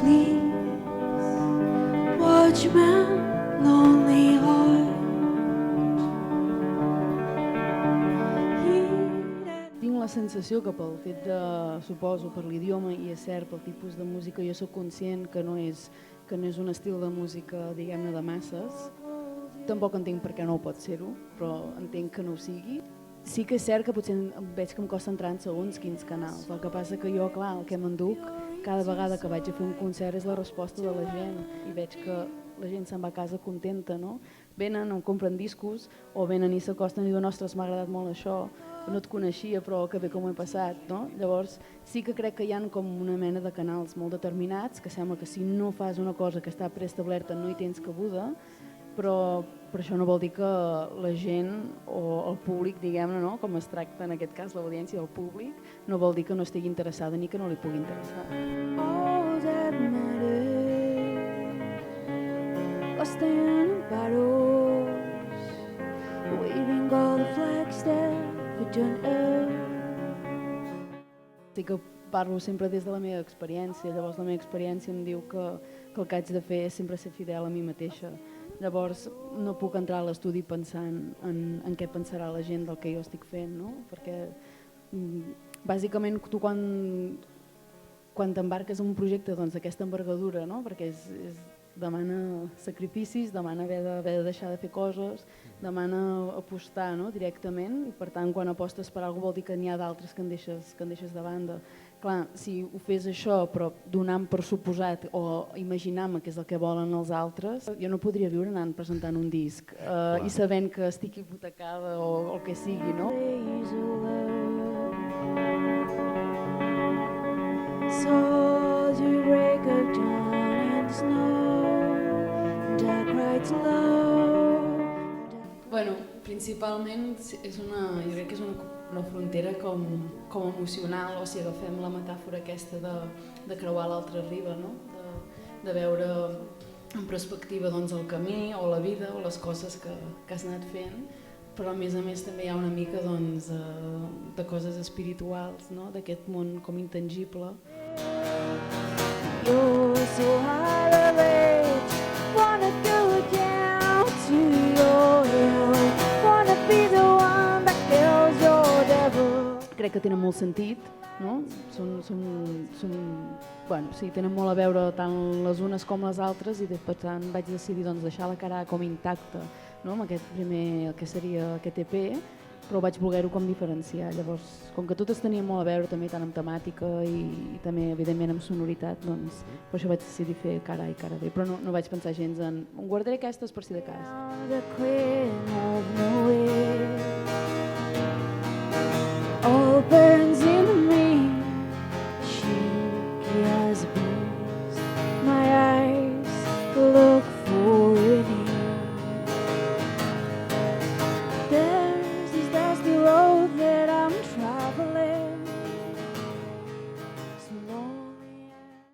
please watch my lonely heart. Tinc la sensació que pel fet de, suposo, per l'idioma i és cert, pel tipus de música, jo sóc conscient que no és un estil de música, diguem-ne, de masses. Tampoc entenc per què no ho pot ser-ho, però entenc que no ho sigui. Sí que és cert que potser veig que em costa entrar en segons quins canals. El que passa que jo, clar, el que m'enduc cada vegada que vaig a fer un concert és la resposta de la gent i veig que la gent se'n va a casa contenta, no? Venen, em compren discos o venen i s'acosten i diuen ostres, m'ha agradat molt això, no et coneixia però que bé com ho he passat, no? Llavors sí que crec que hi ha com una mena de canals molt determinats que sembla que si no fas una cosa que està preestablerta no hi tens cabuda, però això no vol dir que la gent o el públic, diguem-ne, no? Com es tracta en aquest cas l'audiència del públic, no vol dir que no estigui interessada ni que no li pugui interessar. All that matters, lost in battles, waving all the flags that we don't earn. Sí que parlo sempre des de la meva experiència, llavors la meva experiència em diu que el que haig de fer és sempre ser fidel a mi mateixa. Llavors no puc entrar a l'estudi pensant en què pensarà la gent del que jo estic fent, no? Perquè bàsicament tu quan t'embarques en un projecte d'aquesta envergadura, no? Perquè demana sacrificis, demana haver de deixar de fer coses, demana apostar, no? Directament, i per tant quan apostes per alguna cosa vol dir que n'hi ha d'altres que en deixes de banda. Clar, si ho fes això però donant per suposat o imaginant-me que és el que volen els altres, jo no podria viure anant presentant un disc i sabent que estic hipotecada o el que sigui, no? Saw the break of dawn and the snow, and I cried too loud. Bueno, principalment jo crec que és una frontera com emocional, o sigui, agafem la metàfora aquesta de creuar l'altra riba, no? De veure en perspectiva el camí o la vida o les coses que has anat fent, però a més també hi ha una mica de coses espirituals, no? D'aquest món com intangible. You're so hard of it, wanna go down to your hill, wanna be the one that kills your devil. Crec que tenen molt sentit, no? Tenen molt a veure tant les unes com les altres i per tant vaig decidir deixar la cara com intacta, no? Amb aquest primer, el que seria aquest EP, però vaig voler-ho com diferenciar. Llavors, com que totes tenien molt a veure també tant amb temàtica i també evidentment amb sonoritat, per això vaig decidir fer cara A i cara B, però no vaig pensar gens en guardaré aquestes per si de cas. The queen of nowhere, open